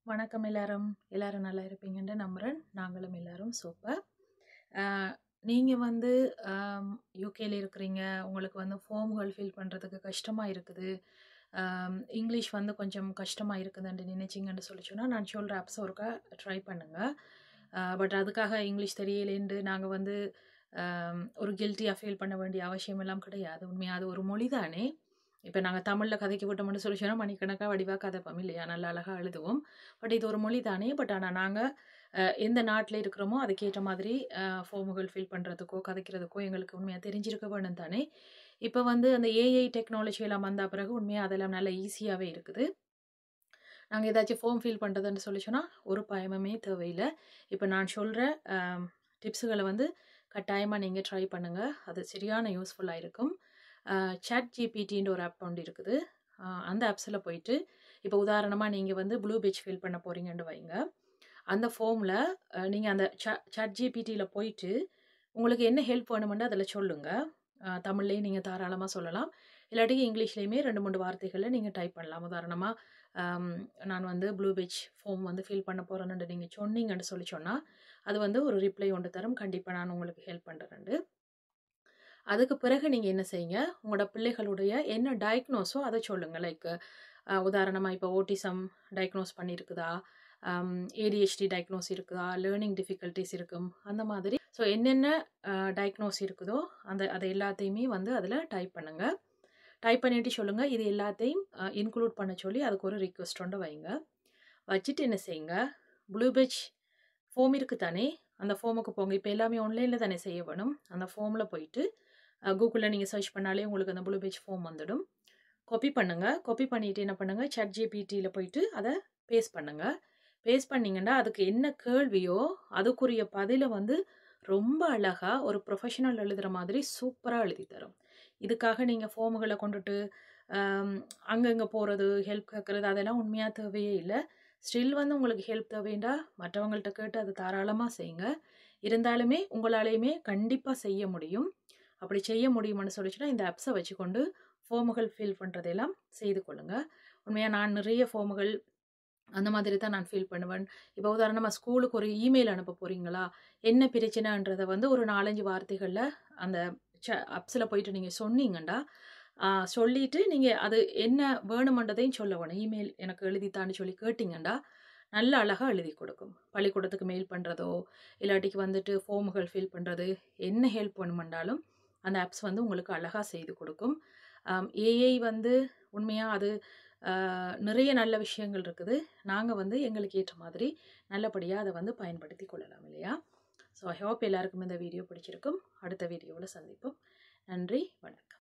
வணக்கம் எல்லாரும். எல்லாரும் நல்லா இருப்பீங்கன்னு நம்புறேன். நாங்களும் எல்லாரும் சூப்பர். அ நீங்க வந்து யுகேல இருக்கிறீங்க. உங்களுக்கு வந்து ஃபார்ம்கள் ஃபில் பண்றதுக்கு கஷ்டமா இருக்குது. இங்கிலீஷ் வந்து கொஞ்சம் கஷ்டமா இருக்குதுன்னு நினைச்சீங்கன்னு சொல்லி சொன்னா, நான் சொல்ற ஆப்ஸ ஒருக்கா ட்ரை பண்ணுங்க. பட் அதுக்காக இங்கிலீஷ் தெரியலேன்டு நாங்க வந்து ஒரு கில்ட்டியா ஃபீல் பண்ண வேண்டிய அவசியம் எல்லாம் கிடையாது. உண்மையா அது ஒரு மொழி தானே! இப்ப நாங்க தமிழ்ல கதைக்க விட்டோம்னு சொல்லி சொன்னா, மணிக்கணக்கா வடிவா கதைப்போம் இல்லையா? நல்லா அழகா எழுதுவோம். பட் இது ஒரு மொழி தானே! பட் ஆனா நாங்க எந்த நாட்ல இருக்கிறோமோ, அதுக்கேற்ற மாதிரி ஃபார்முகள் ஃபில் பண்றதுக்கோ, கதைக்கிறதுக்கோ எங்களுக்கு உண்மையா தெரிஞ்சிருக்க வேணும் தானே! இப்ப வந்து அந்த ஏஐ டெக்னாலஜி எல்லாம் வந்த பிறகு உண்மையா அதெல்லாம் நல்லா ஈஸியாவே இருக்குது. நாங்க ஏதாச்சும் ஃபார்ம் ஃபில் பண்றதுன்னு சொல்லி சொன்னா, ஒரு பயமுமே தேவையில்ல. இப்ப நான் சொல்ற அ டிப்ஸுகள வந்து கட்டாயமா நீங்க ட்ரை பண்ணுங்க. அது சரியான யூஸ்ஃபுல்லா இருக்கும். ChatGPTன்ற ஒரு ஆப் ஒண்ணு இருக்குது. அந்த ஆப்ஸ்ல போயிட்டு, இப்ப உதாரணமா நீங்க வந்து ப்ளூ பேட்ஜ் ஃபில் பண்ண போறீங்கன்னு வைங்க. அந்த ஃபார்ம்ல நீங்க அந்த ChatGPTல போயிட்டு, உங்களுக்கு என்ன ஹெல்ப் வேணுமென்னு அதில சொல்லுங்க. தமிழ்லயும் நீங்க தாராளமா சொல்லலாம். இல்லாட்டி இங்கிலீஷ்லயுமே 2, 3 வார்த்தைகள நீங்க டைப் பண்ணலாம். உதாரணமா, அம் நான் வந்து ப்ளூ பேட்ஜ் ஃபார்ம் வந்து ஃபில் பண்ண போறேன்னு நீங்க சொன்னீங்கன்னு சொல்லி சொன்னா, அது வந்து ஒரு ரிப்ளை ஒன்று தரும். கண்டிப்பா நான் உங்களுக்கு ஹெல்ப் பண்றேன்ண்டு. அதுக்கு பிறகு நீங்க என்ன செய்யுங்க, உங்களோட பிள்ளைகளுடைய என்ன டயக்னோஸோ அத சொல்லுங்க. லைக் உதாரணமா இப்ப ஓட்டிசம் டயக்னோஸ் பண்ணியிருக்குதா? ADHD டயக்னோஸ் இருக்குதா? லேர்னிங் டிஃபிகல்டீஸ் இருக்கும். அந்த மாதிரி. ஸோ என்னென்ன டயக்னோஸ் இருக்குதோ, அது எல்லாத்தையுமே வந்து அதில டைப் பண்ணுங்க. டைப் பண்ணிட்டு சொல்லுங்க. இது எல்லாத்தையும் இன்க்ளூட் பண்ண சொல்லி அதுக்கு ஒரு ரிக்வெஸ்ட் ஒண்ண வைங்க. வச்சுட்டு என்ன செய்யுங்க, ப்ளூ பேட்ஜ் ஃபார்ம் இருக்கு தானே, அந்த ஃபார்முக்கு போங்க. இப்ப எல்லாமே ஆன்லைன்ல தானே செய்ய வேணும். அந்த ஃபார்ம்ல போயிட்டு கூகுள்ல நீங்க சர்ச் பண்ணாலே உங்களுக்கு அந்த ப்ளூ பேட்ஜ் ஃபார்ம் வந்துடும். காப்பி பண்ணுங்க. காப்பி பண்ணிட்டு என்ன பண்ணுங்க, ChatGPTல போயிட்டு அத பேஸ்ட் பண்ணுங்க. பேஸ்ட் பண்ணீங்கன்னா, அதுக்கு என்ன கேள்வியோ, அதுக்குரிய பதில வந்து ரொம்ப அழகா ஒரு ப்ரொஃபஷனல் எழுதுற மாதிரி சூப்பரா எழுதி தரும். இதுக்காக நீங்க ஃபார்ம்கள கொண்டுட்டு அம் அங்கங்க போறது, ஹெல்ப் கேட்கறது அதெல்லாம் உண்மையா தேவையே இல்ல. ஸ்டில் வந்து உங்களுக்கு ஹெல்ப் தேவைன்னா, மற்றவங்கள்ட்ட கேட்டு அத தாராளமா செய்யுங்க. இருந்தாலுமே உங்களாலயுமே கண்டிப்பா செய்ய முடியும். அப்படி செய்ய முடியும்னு சொல்லிச்சுன்னா, இந்த ஆப்ஸ வச்சுக்கொண்டு ஃபார்முகள் ஃபில் பண்றதெல்லாம் செய்து கொள்ளுங்க. உண்மையா நான் நிறைய ஃபார்முகள் அந்த மாதிரி தான் நான் ஃபில் பண்ணுவேன். இப்ப உதாரணமா ஸ்கூலுக்கு ஒரு இமெயில் அனுப்ப போறீங்களா? என்ன பிரச்சனைன்றத வந்து ஒரு 4, 5 வார்த்தைகள்ல அந்த ஆப்ஸ்ல போயிட்டு நீங்க சொன்னீங்கன்னா, சொல்லிட்டு நீங்க அது என்ன வேணுமன்றதையும் சொல்ல வேணும். இமெயில் எனக்கு எழுதித்தான்னு சொல்லி கேட்டீங்கன்னா, நல்ல அழகா எழுதி கொடுக்கும். பள்ளிக்கூடத்துக்கு மெயில் பண்றதோ, இல்லாட்டிக்கு வந்துட்டு ஃபார்முகள் ஃபில் பண்றது, என்ன ஹெல்ப் வேணுமென்றாலும் அந்த ஆப்ஸ் வந்து உங்களுக்கு அழகா செய்து கொடுக்கும். ஏஐ வந்து உண்மையா அது நிறைய நல்ல விஷயங்கள் இருக்குது. நாங்க வந்து எங்களுக்கு ஏற்ற மாதிரி நல்லபடியா அத வந்து பயன்படுத்திக் கொள்ளலாம் இல்லையா? ஸோ ஐ ஹோப் எல்லாருக்கும் இந்த வீடியோ பிடிச்சிருக்கும். அடுத்த வீடியோவுல சந்திப்போம். நன்றி, வணக்கம்.